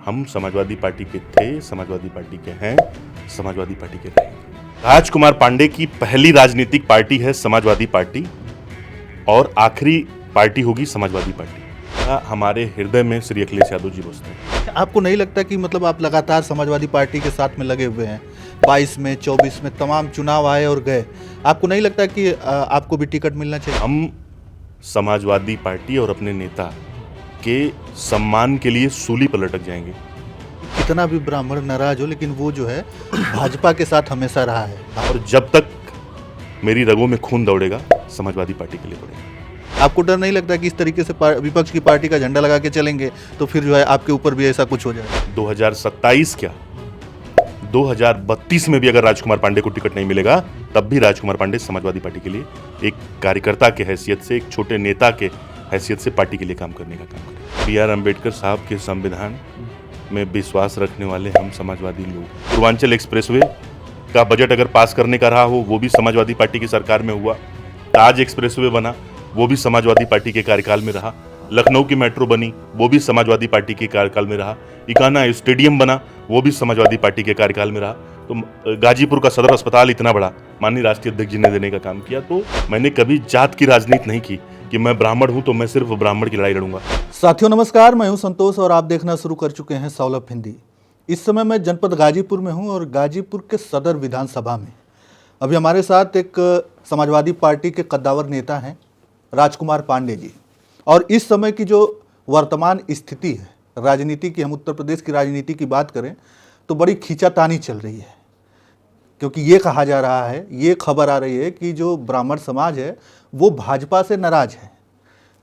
हम समाजवादी पार्टी के थे, समाजवादी पार्टी के हैं, समाजवादी पार्टी के रहेंगे। राजकुमार पांडे की पहली राजनीतिक पार्टी है समाजवादी पार्टी और आखिरी पार्टी होगी समाजवादी पार्टी। हमारे हृदय में श्री अखिलेश यादव जी बसते हैं। आपको नहीं लगता कि मतलब आप लगातार समाजवादी पार्टी के साथ में लगे हुए हैं, 22 में 24 में तमाम चुनाव आए और गए, आपको नहीं लगता कि आपको भी टिकट मिलना चाहिए? हम समाजवादी पार्टी और अपने नेता के सम्मान के लिए सूली पर लटक जाएंगे। कितना भी ब्राह्मण नाराज हो, लेकिन वो जो है भाजपा के साथ हमेशा रहा है। और जब तक मेरी रगों में खून दौड़ेगा, समाजवादी पार्टी के लिए दौड़ेगा। आपको डर नहीं लगता कि इस तरीके से विपक्ष की पार्टी का झंडा लगा के चलेंगे तो फिर जो है आपके ऊपर भी ऐसा कुछ हो जाए? 2027 क्या 2032 में भी अगर राजकुमार पांडे को टिकट नहीं मिलेगा, तब भी राजकुमार पांडे समाजवादी पार्टी के लिए एक कार्यकर्ता के हैसियत से, एक छोटे नेता के हैसियत से पार्टी के लिए काम करने का काम करें। बी आर अम्बेडकर साहब के संविधान में विश्वास रखने वाले हम समाजवादी लोग। पूर्वांचल एक्सप्रेसवे का बजट अगर पास करने का रहा हो, वो भी समाजवादी पार्टी की सरकार में हुआ। ताज एक्सप्रेसवे बना, वो भी समाजवादी पार्टी के कार्यकाल में रहा। लखनऊ की मेट्रो बनी, वो भी समाजवादी पार्टी के कार्यकाल में रहा। इकाना स्टेडियम बना, वो भी समाजवादी पार्टी के कार्यकाल में रहा। तो गाजीपुर का सदर अस्पताल इतना बड़ा माननीय राष्ट्रीय अध्यक्ष जी ने देने का काम किया। तो मैंने कभी जात की राजनीति नहीं की कि मैं ब्राह्मण हूं तो मैं सिर्फ ब्राह्मण की लड़ाई लड़ूंगा। साथियों नमस्कार, मैं हूं संतोष और आप देखना शुरू कर चुके हैं सौलभ हिंदी। इस समय मैं जनपद गाजीपुर में हूं और गाजीपुर के सदर विधानसभा में अभी हमारे साथ एक समाजवादी पार्टी के कद्दावर नेता हैं राजकुमार पांडे जी। और इस समय की जो वर्तमान स्थिति है राजनीति की, हम उत्तर प्रदेश की राजनीति की बात करें तो बड़ी खींचातानी चल रही है, क्योंकि ये कहा जा रहा है, ये खबर आ रही है कि जो ब्राह्मण समाज है वो भाजपा से नाराज है।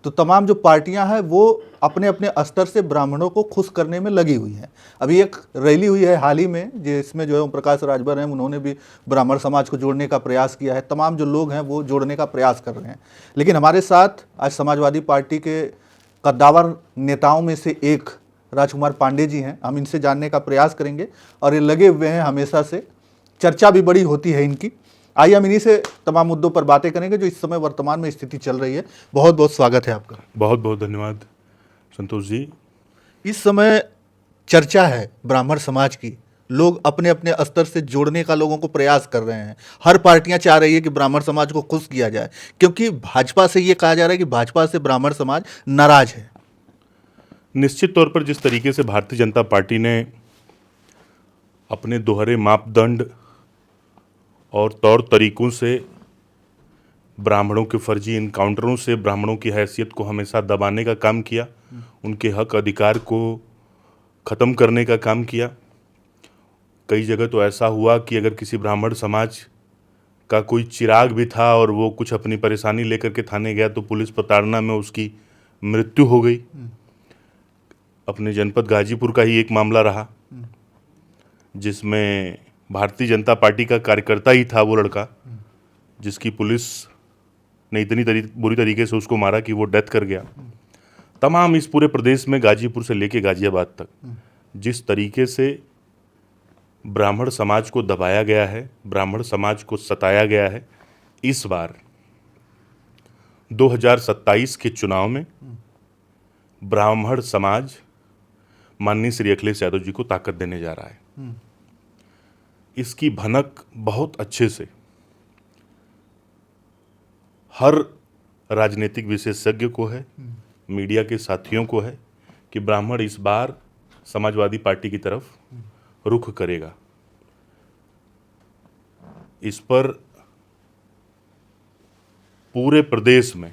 तो तमाम जो पार्टियां हैं वो अपने अपने स्तर से ब्राह्मणों को खुश करने में लगी हुई हैं। अभी एक रैली हुई है हाल ही में, जिसमें जो है ओम प्रकाश राजभर हैं, उन्होंने भी ब्राह्मण समाज को जोड़ने का प्रयास किया है। तमाम जो लोग हैं वो जोड़ने का प्रयास कर रहे हैं। लेकिन हमारे साथ आज समाजवादी पार्टी के कद्दावर नेताओं में से एक राजकुमार पांडे जी हैं। हम इनसे जानने का प्रयास करेंगे और ये लगे हुए हैं हमेशा से, चर्चा भी बड़ी होती है इनकी। आइए हम इन्हीं से तमाम मुद्दों पर बातें करेंगे जो इस समय वर्तमान में स्थिति चल रही है। बहुत बहुत स्वागत है आपका। बहुत बहुत धन्यवाद संतोष जी। इस समय चर्चा है ब्राह्मण समाज की, लोग अपने अपने स्तर से जोड़ने का लोगों को प्रयास कर रहे हैं। हर पार्टियां चाह रही है कि ब्राह्मण समाज को खुश किया जाए, क्योंकि भाजपा से ये कहा जा रहा है कि भाजपा से ब्राह्मण समाज नाराज है। निश्चित तौर पर जिस तरीके से भारतीय जनता पार्टी ने अपने दोहरे मापदंड और तौर तरीकों से ब्राह्मणों के फर्जी इनकाउंटरों से ब्राह्मणों की हैसियत को हमेशा दबाने का काम किया, उनके हक अधिकार को ख़त्म करने का काम किया। कई जगह तो ऐसा हुआ कि अगर किसी ब्राह्मण समाज का कोई चिराग भी था और वो कुछ अपनी परेशानी लेकर के थाने गया तो पुलिस प्रताड़ना में उसकी मृत्यु हो गई। अपने जनपद गाजीपुर का ही एक मामला रहा जिसमें भारतीय जनता पार्टी का कार्यकर्ता ही था वो लड़का, जिसकी पुलिस ने इतनी बुरी तरीके से उसको मारा कि वो डेथ कर गया। तमाम इस पूरे प्रदेश में गाजीपुर से लेके गाजियाबाद तक जिस तरीके से ब्राह्मण समाज को दबाया गया है, ब्राह्मण समाज को सताया गया है, इस बार 2027 के चुनाव में ब्राह्मण समाज माननीय श्री अखिलेश यादव जी को ताकत देने जा रहा है। इसकी भनक बहुत अच्छे से हर राजनीतिक विशेषज्ञ को है, मीडिया के साथियों को है कि ब्राह्मण इस बार समाजवादी पार्टी की तरफ रुख करेगा। इस पर पूरे प्रदेश में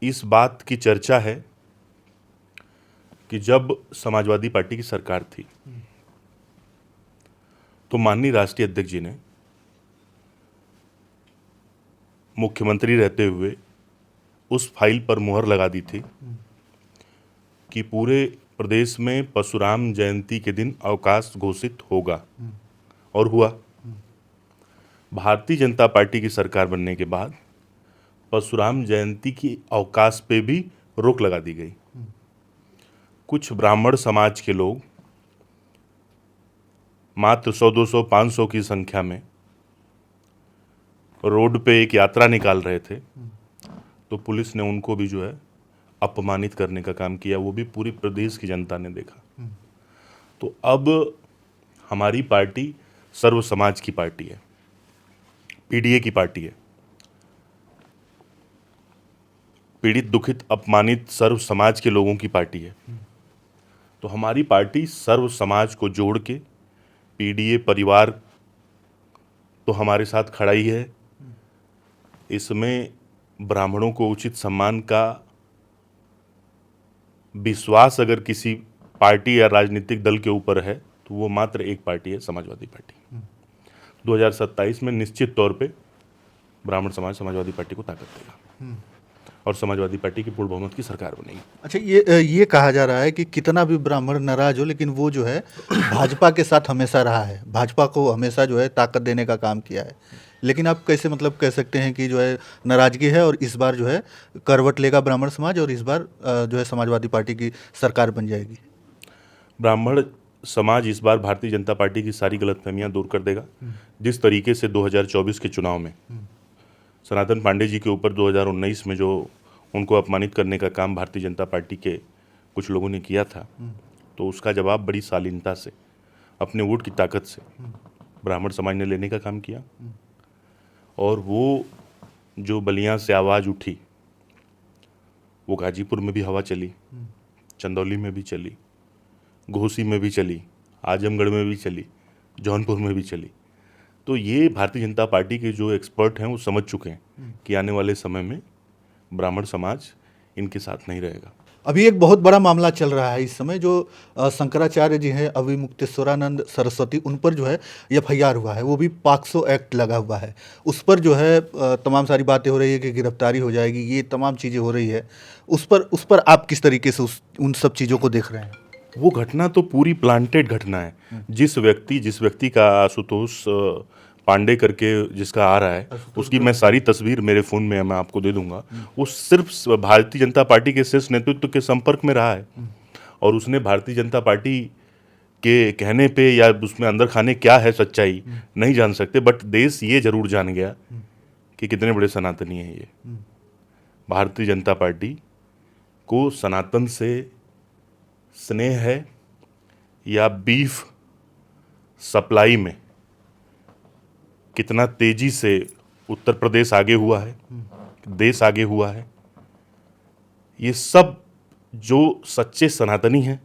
इस बात की चर्चा है कि जब समाजवादी पार्टी की सरकार थी तो माननीय राष्ट्रीय अध्यक्ष जी ने मुख्यमंत्री रहते हुए उस फाइल पर मुहर लगा दी थी कि पूरे प्रदेश में परशुराम जयंती के दिन अवकाश घोषित होगा, और हुआ। भारतीय जनता पार्टी की सरकार बनने के बाद परशुराम जयंती की अवकाश पे भी रोक लगा दी गई। कुछ ब्राह्मण समाज के लोग मात्र 100, 200, 500 की संख्या में रोड पे एक यात्रा निकाल रहे थे, तो पुलिस ने उनको भी जो है अपमानित करने का काम किया। वो भी पूरी प्रदेश की जनता ने देखा। तो अब हमारी पार्टी सर्व समाज की पार्टी है, पीडीए की पार्टी है। पीड़ित, दुखित, अपमानित सर्व समाज के लोगों की पार्टी है। तो हमारी पार्टी सर्व समाज को जोड़ के, पीडीए परिवार तो हमारे साथ खड़ा ही है, इसमें ब्राह्मणों को उचित सम्मान का विश्वास अगर किसी पार्टी या राजनीतिक दल के ऊपर है तो वो मात्र एक पार्टी है, समाजवादी पार्टी। 2027 में निश्चित तौर पे ब्राह्मण समाज समाजवादी पार्टी को ताकत देगा और समाजवादी पार्टी की पूर्ण बहुमत की सरकार बनेगी। अच्छा, ये कहा जा रहा है कि कितना भी ब्राह्मण नाराज हो, लेकिन वो जो है भाजपा के साथ हमेशा रहा है, भाजपा को हमेशा जो है ताकत देने का काम किया है। लेकिन आप कैसे मतलब कह सकते हैं कि जो है नाराजगी है और इस बार जो है करवट लेगा ब्राह्मण समाज और इस बार जो है समाजवादी पार्टी की सरकार बन जाएगी? ब्राह्मण समाज इस बार भारतीय जनता पार्टी की सारी गलतफहमियां दूर कर देगा। जिस तरीके से 2024 के चुनाव में सनातन पांडे जी के ऊपर 2019 में जो उनको अपमानित करने का काम भारतीय जनता पार्टी के कुछ लोगों ने किया था, तो उसका जवाब बड़ी शालीनता से, अपने वोट की ताकत से ब्राह्मण समाज ने लेने का काम किया। और वो जो बलिया से आवाज़ उठी, वो गाजीपुर में भी हवा चली, चंदौली में भी चली, घोसी में भी चली, आजमगढ़ में भी चली, जौनपुर में भी चली। तो ये भारतीय जनता पार्टी के जो एक्सपर्ट हैं वो समझ चुके हैं कि आने वाले समय में ब्राह्मण समाज इनके साथ नहीं रहेगा। अभी एक बहुत बड़ा मामला चल रहा है इस समय, जो शंकराचार्य जी हैं, अविमुक्तेश्वरानंद सरस्वती, उन पर जो है एफआईआर हुआ है, वो भी पॉक्सो एक्ट लगा हुआ है। उस पर जो है तमाम सारी बातें हो रही है कि गिरफ्तारी हो जाएगी, ये तमाम चीज़ें हो रही है। उस पर आप किस तरीके से उन सब चीज़ों को देख रहे हैं? वो घटना तो पूरी प्लांटेड घटना है। जिस व्यक्ति का आशुतोष पांडे करके जिसका आ रहा है, उसकी मैं सारी तस्वीर मेरे फ़ोन में मैं आपको दे दूंगा। वो सिर्फ भारतीय जनता पार्टी के शीर्ष नेतृत्व के संपर्क में रहा है और उसने भारतीय जनता पार्टी के कहने पे या उसमें अंदर खाने क्या है सच्चाई नहीं जान सकते, बट देश ये जरूर जान गया कि कितने बड़े सनातनी हैं ये। भारतीय जनता पार्टी को सनातन से स्नेह है या बीफ सप्लाई में कितना तेजी से उत्तर प्रदेश आगे हुआ है, देश आगे हुआ है, ये सब जो सच्चे सनातनी हैं,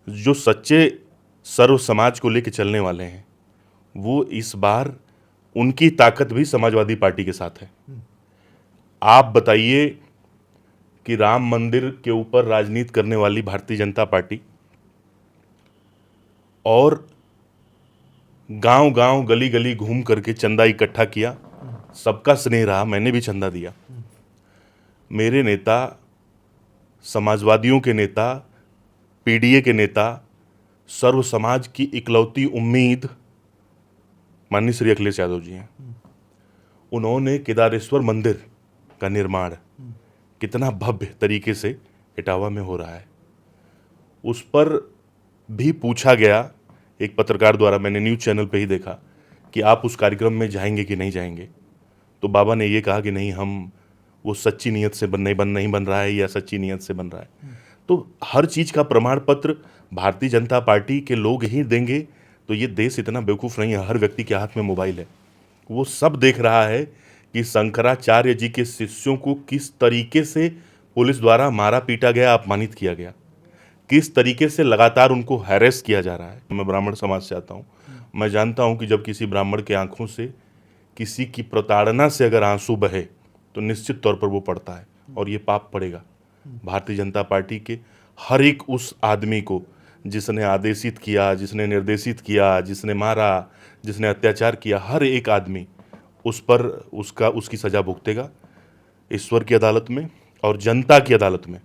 जो सच्चे सर्व समाज को लेकर चलने वाले हैं, वो इस बार उनकी ताकत भी समाजवादी पार्टी के साथ है। आप बताइए कि राम मंदिर के ऊपर राजनीति करने वाली भारतीय जनता पार्टी और गांव गांव गली गली घूम करके चंदा इकट्ठा किया, सबका स्नेह रहा, मैंने भी चंदा दिया। मेरे नेता, समाजवादियों के नेता, पीडीए के नेता, सर्व समाज की इकलौती उम्मीद माननीय श्री अखिलेश यादव जी हैं। उन्होंने केदारेश्वर मंदिर का निर्माण कितना भव्य तरीके से इटावा में हो रहा है, उस पर भी पूछा गया एक पत्रकार द्वारा, मैंने न्यूज़ चैनल पे ही देखा कि आप उस कार्यक्रम में जाएंगे कि नहीं जाएंगे। तो बाबा ने ये कहा कि नहीं, हम वो सच्ची नीयत से नहीं बन रहा है या सच्ची नीयत से बन रहा है। तो हर चीज़ का प्रमाण पत्र भारतीय जनता पार्टी के लोग ही देंगे। तो ये देश इतना बेवकूफ़ नहीं है, हर व्यक्ति के हाथ में मोबाइल है, वो सब देख रहा है कि शंकराचार्य जी के शिष्यों को किस तरीके से पुलिस द्वारा मारा पीटा गया, अपमानित किया गया, किस तरीके से लगातार उनको हैरेस किया जा रहा है। मैं ब्राह्मण समाज से आता हूँ, मैं जानता हूँ कि जब किसी ब्राह्मण के आंखों से किसी की प्रताड़ना से अगर आंसू बहे तो निश्चित तौर पर वो पड़ता है और ये पाप पड़ेगा। भारतीय जनता पार्टी के हर एक उस आदमी को जिसने आदेशित किया, जिसने निर्देशित किया, जिसने मारा, जिसने अत्याचार किया, हर एक आदमी उस पर उसकी सज़ा भुगतेगा ईश्वर की अदालत में और जनता की अदालत में।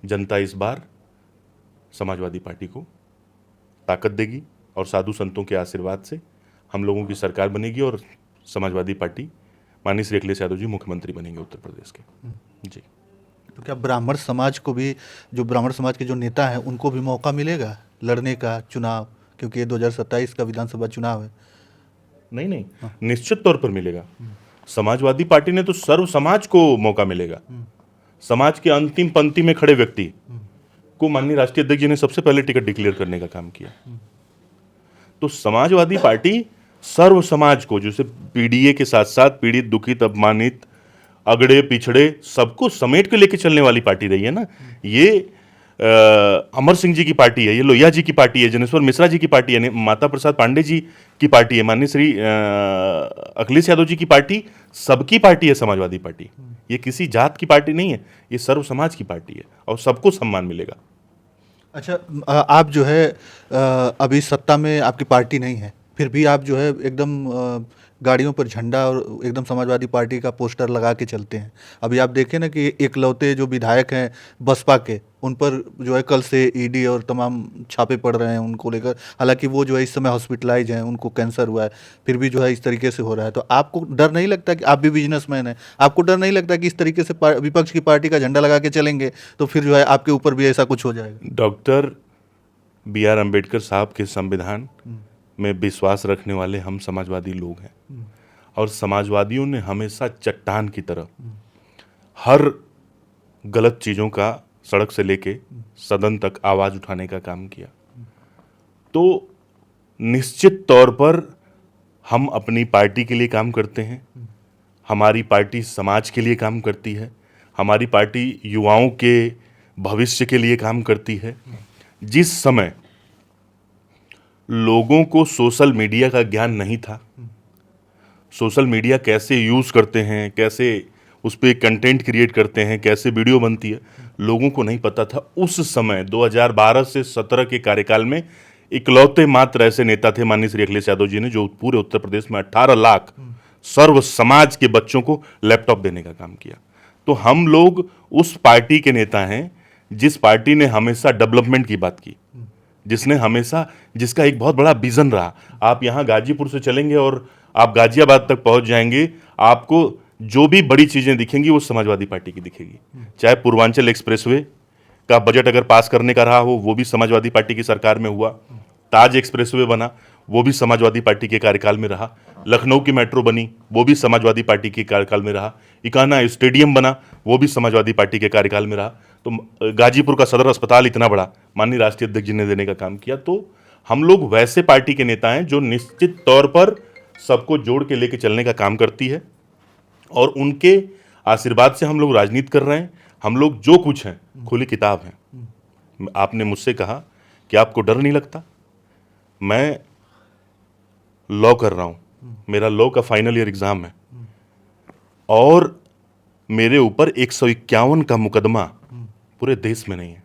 जनता इस बार समाजवादी पार्टी को ताकत देगी और साधु संतों के आशीर्वाद से हम लोगों की सरकार बनेगी और समाजवादी पार्टी माननीय श्री अखिलेश यादव जी मुख्यमंत्री बनेंगे उत्तर प्रदेश के। जी। तो क्या ब्राह्मण समाज को भी, जो ब्राह्मण समाज के जो नेता हैं, उनको भी मौका मिलेगा लड़ने का चुनाव, क्योंकि ये 2027 का विधानसभा चुनाव है? नहीं, निश्चित तौर पर मिलेगा। समाजवादी पार्टी ने तो सर्व समाज को मौका मिलेगा। समाज के अंतिम पंक्ति में खड़े व्यक्ति को माननीय राष्ट्रीय अध्यक्ष जी ने सबसे पहले टिकट डिक्लेयर करने का काम किया। तो समाजवादी पार्टी सर्व समाज को, जैसे पीडीए के साथ साथ पीड़ित, दुखित, अपमानित, अगड़े पिछड़े सबको समेट के लेके चलने वाली पार्टी रही है ना। ये अमर सिंह जी की पार्टी है, ये लोहिया जी की पार्टी है, जनेश्वर मिश्रा जी की पार्टी है, माता प्रसाद पांडे जी की पार्टी है, माननीय श्री अखिलेश यादव जी की पार्टी, सबकी पार्टी है समाजवादी पार्टी। ये किसी जात की पार्टी नहीं है, ये सर्व समाज की पार्टी है और सबको सम्मान मिलेगा। अच्छा, आप जो है अभी सत्ता में आपकी पार्टी नहीं है, फिर भी आप जो है एकदम गाड़ियों पर झंडा और एकदम समाजवादी पार्टी का पोस्टर लगा के चलते हैं। अभी आप देखें ना कि एकलौते जो विधायक हैं बसपा के, उन पर जो है कल से ईडी और तमाम छापे पड़ रहे हैं उनको लेकर। हालांकि वो जो है इस समय हॉस्पिटलाइज हैं, उनको कैंसर हुआ है, फिर भी जो है इस तरीके से हो रहा है। तो आपको डर नहीं लगता कि आप भी बिजनेसमैन हैं, आपको डर नहीं लगता कि इस तरीके से विपक्ष की पार्टी का झंडा लगा के चलेंगे तो फिर जो है आपके ऊपर भी ऐसा कुछ हो जाएगा? Doctor B.R. अम्बेडकर साहब के संविधान में विश्वास रखने वाले हम समाजवादी लोग हैं और समाजवादियों ने हमेशा चट्टान की तरह हर गलत चीज़ों का सड़क से लेके सदन तक आवाज़ उठाने का काम किया। तो निश्चित तौर पर हम अपनी पार्टी के लिए काम करते हैं, हमारी पार्टी समाज के लिए काम करती है, हमारी पार्टी युवाओं के भविष्य के लिए काम करती है। जिस समय लोगों को सोशल मीडिया का ज्ञान नहीं था, सोशल मीडिया कैसे यूज़ करते हैं, कैसे उस पर कंटेंट क्रिएट करते हैं, कैसे वीडियो बनती है, लोगों को नहीं पता था। उस समय 2012 से 17 के कार्यकाल में इकलौते मात्र ऐसे नेता थे माननीय श्री अखिलेश यादव जी ने, जो पूरे उत्तर प्रदेश में 18 लाख सर्व समाज के बच्चों को लैपटॉप देने का काम किया। तो हम लोग उस पार्टी के नेता हैं जिस पार्टी ने हमेशा डेवलपमेंट की बात की, जिसने हमेशा, जिसका एक बहुत बड़ा विजन रहा। आप यहाँ गाजीपुर से चलेंगे और आप गाजियाबाद तक पहुंच जाएंगे, आपको जो भी बड़ी चीजें दिखेंगी वो समाजवादी पार्टी की दिखेगी। चाहे पूर्वांचल एक्सप्रेसवे का बजट अगर पास करने का रहा हो, वो भी समाजवादी पार्टी की सरकार में हुआ। ताज एक्सप्रेसवे बना, वो भी समाजवादी पार्टी के कार्यकाल में रहा। लखनऊ की मेट्रो बनी, वो भी समाजवादी पार्टी के कार्यकाल में रहा। इकाना स्टेडियम बना, वो भी समाजवादी पार्टी के कार्यकाल में रहा। तो गाजीपुर का सदर अस्पताल इतना बड़ा माननीय राष्ट्रीय अध्यक्ष जी ने देने का काम किया। तो हम लोग वैसे पार्टी के नेता हैं जो निश्चित तौर पर सबको जोड़ के लेके चलने का काम करती है और उनके आशीर्वाद से हम लोग राजनीति कर रहे हैं। हम लोग जो कुछ हैं खुली किताब हैं। आपने मुझसे कहा कि आपको डर नहीं लगता, मैं लॉ कर रहा हूं, मेरा लॉ का फाइनल ईयर एग्जाम है और मेरे ऊपर 151 का मुकदमा पूरे देश में नहीं है,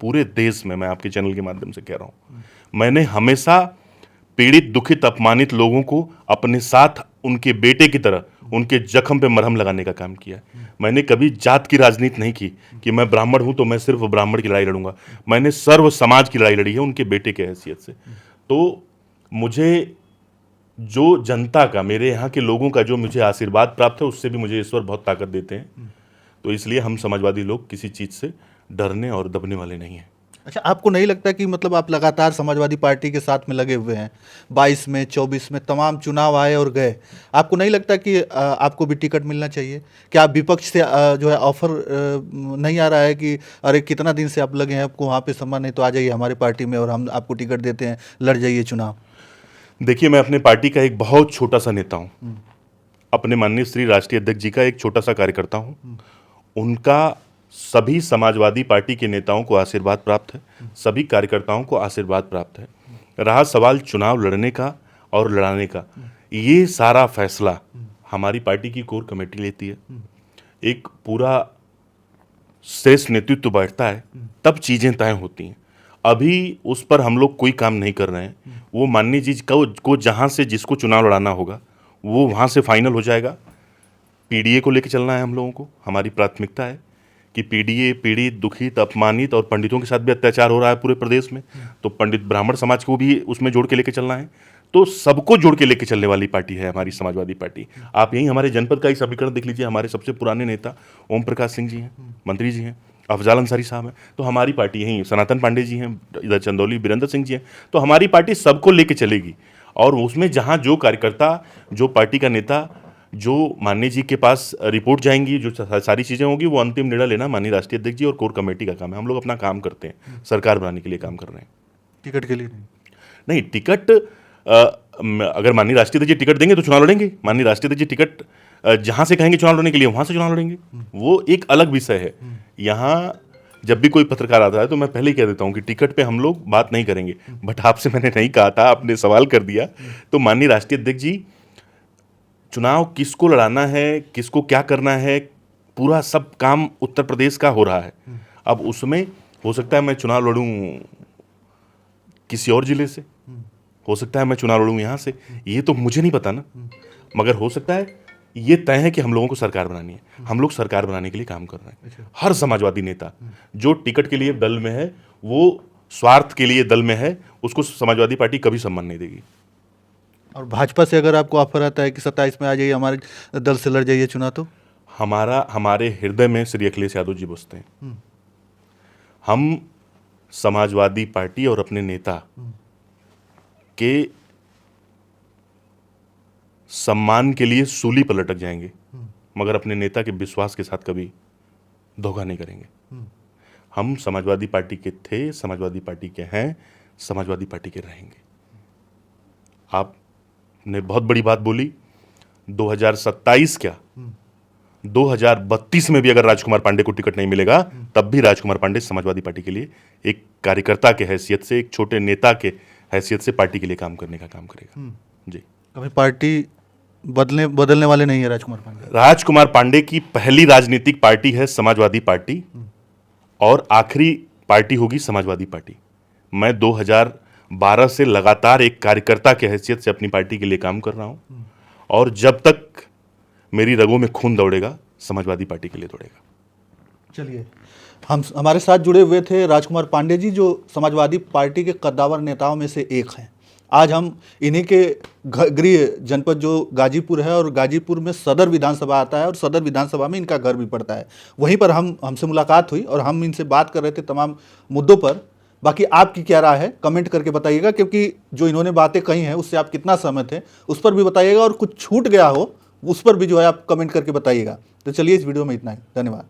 पूरे देश में, मैं आपके चैनल के माध्यम से कह रहा हूं। मैंने हमेशा पीड़ित, दुखित, अपमानित लोगों को अपने साथ उनके बेटे की तरह उनके जख्म पे मरहम लगाने का काम किया। मैंने कभी जात की राजनीति नहीं की कि मैं ब्राह्मण हूं तो मैं सिर्फ ब्राह्मण की लड़ाई लड़ूंगा। मैंने सर्व समाज की लड़ाई लड़ी है उनके बेटे के हैसियत से। तो मुझे जो जनता का, मेरे यहाँ के लोगों का जो मुझे आशीर्वाद प्राप्त है, उससे भी मुझे ईश्वर बहुत ताकत देते हैं। तो इसलिए हम समाजवादी लोग किसी चीज़ से डरने और दबने वाले नहीं हैं। अच्छा, आपको नहीं लगता कि मतलब आप लगातार समाजवादी पार्टी के साथ में लगे हुए हैं, 22 में, 24 में तमाम चुनाव आए और गए, आपको नहीं लगता कि आपको भी टिकट मिलना चाहिए? क्या आप विपक्ष से जो है ऑफर नहीं आ रहा है कि अरे कितना दिन से आप लगे हैं, आपको वहाँ पे सम्मान नहीं, तो आ जाइए हमारे पार्टी में और हम आपको टिकट देते हैं, लड़ जाइए चुनाव? देखिए, मैं अपने पार्टी का एक बहुत छोटा सा नेता हूँ, अपने माननीय श्री राष्ट्रीय अध्यक्ष जी का एक छोटा सा कार्यकर्ता हूँ। उनका सभी समाजवादी पार्टी के नेताओं को आशीर्वाद प्राप्त है, सभी कार्यकर्ताओं को आशीर्वाद प्राप्त है। रहा सवाल चुनाव लड़ने का और लड़ाने का, ये सारा फैसला हमारी पार्टी की कोर कमेटी लेती है। एक पूरा शेष नेतृत्व बैठता है, तब चीज़ें तय होती हैं। अभी उस पर हम लोग कोई काम नहीं कर रहे हैं। वो माननीय जी को जहाँ से जिसको चुनाव लड़ाना होगा वो वहाँ से फाइनल हो जाएगा। पीडीए को लेकर चलना है हम लोगों को, हमारी प्राथमिकता है कि पीडीए पीड़ित, दुखित, अपमानित और पंडितों के साथ भी अत्याचार हो रहा है पूरे प्रदेश में, तो पंडित ब्राह्मण समाज को भी उसमें जोड़ के लेके चलना है। तो सबको जोड़ के लेके चलने वाली पार्टी है हमारी समाजवादी पार्टी। आप यहीं हमारे जनपद का ही समीकरण देख लीजिए, हमारे सबसे पुराने नेता ओम प्रकाश सिंह जी हैं, मंत्री जी हैं, अफजाल अंसारी साहब हैं, तो हमारी पार्टी यहीं, सनातन पांडे जी हैं, इधर चंदौली वीरेंद्र सिंह जी हैं। तो हमारी पार्टी सबको लेके चलेगी और उसमें जहाँ जो कार्यकर्ता, जो पार्टी का नेता जो माननीय जी के पास रिपोर्ट जाएंगी, जो सारी चीज़ें होंगी, वो अंतिम निर्णय लेना माननीय राष्ट्रीय अध्यक्ष जी और कोर कमेटी का काम है। हम लोग अपना काम करते हैं, सरकार बनाने के लिए काम कर रहे हैं। टिकट के लिए नहीं। नहीं, टिकट अगर माननीय राष्ट्रीय अध्यक्ष जी टिकट देंगे तो चुनाव लड़ेंगे। माननीय राष्ट्रीय अध्यक्ष जी टिकट जहाँ से कहेंगे चुनाव लड़ने के लिए, वहाँ से चुनाव लड़ेंगे। वो एक अलग विषय है। यहाँ जब भी कोई पत्रकार आता है तो मैं पहले ही कह देता हूँ कि टिकट पे हम लोग बात नहीं करेंगे। बट आपसे मैंने नहीं कहा था, आपने सवाल कर दिया। तो माननीय राष्ट्रीय अध्यक्ष जी, चुनाव किसको लड़ाना है, किसको क्या करना है, पूरा सब काम उत्तर प्रदेश का हो रहा है। अब उसमें हो सकता है मैं चुनाव लड़ूं किसी और जिले से, हो सकता है मैं चुनाव लड़ूं यहाँ से, ये तो मुझे नहीं पता ना। मगर हो सकता है, ये तय है कि हम लोगों को सरकार बनानी है। हम लोग सरकार बनाने के लिए काम कर रहे हैं। हर समाजवादी नेता जो टिकट के लिए दल में है, वो स्वार्थ के लिए दल में है, उसको समाजवादी पार्टी कभी सम्मान नहीं देगी। और भाजपा से अगर आपको ऑफर आता है कि 27 में आ जाइए, हमारे दल से लड़ जाइए चुनाव, तो हमारे हृदय में श्री अखिलेश यादव जी बसते हैं। हम समाजवादी पार्टी और अपने नेता के सम्मान के लिए सूली पर लटक जाएंगे, मगर अपने नेता के विश्वास के साथ कभी धोखा नहीं करेंगे। हम समाजवादी पार्टी के थे, समाजवादी पार्टी के हैं, समाजवादी पार्टी के रहेंगे। आपने बहुत बड़ी बात बोली, 2027 क्या 2032 में भी अगर राजकुमार पांडे को टिकट नहीं मिलेगा, तब भी राजकुमार पांडे समाजवादी पार्टी के लिए एक कार्यकर्ता के हैसियत से, एक छोटे नेता के हैसियत से पार्टी के लिए काम करने का काम करेगा। जी, कभी पार्टी बदलने वाले नहीं है राजकुमार पांडे। राजकुमार पांडे की पहली राजनीतिक पार्टी है समाजवादी पार्टी, और आखिरी पार्टी होगी समाजवादी पार्टी। मैं 2012 से लगातार एक कार्यकर्ता के हैसियत से अपनी पार्टी के लिए काम कर रहा हूं, और जब तक मेरी रगों में खून दौड़ेगा, समाजवादी पार्टी के लिए दौड़ेगा। चलिए, हमारे साथ जुड़े हुए थे राजकुमार पांडे जी, जो समाजवादी पार्टी के कद्दावर नेताओं में से एक हैं। आज हम इन्हीं के गृह जनपद जो गाजीपुर है, और गाजीपुर में सदर विधानसभा आता है, और सदर विधानसभा में इनका घर भी पड़ता है, वहीं पर हमसे मुलाकात हुई और हम इनसे बात कर रहे थे तमाम मुद्दों पर। बाकी आपकी क्या राय है, कमेंट करके बताइएगा, क्योंकि जो इन्होंने बातें कही हैं उससे आप कितना सहमत हैं उस पर भी बताइएगा, और कुछ छूट गया हो उस पर भी जो है आप कमेंट करके बताइएगा। तो चलिए, इस वीडियो में इतना ही। धन्यवाद।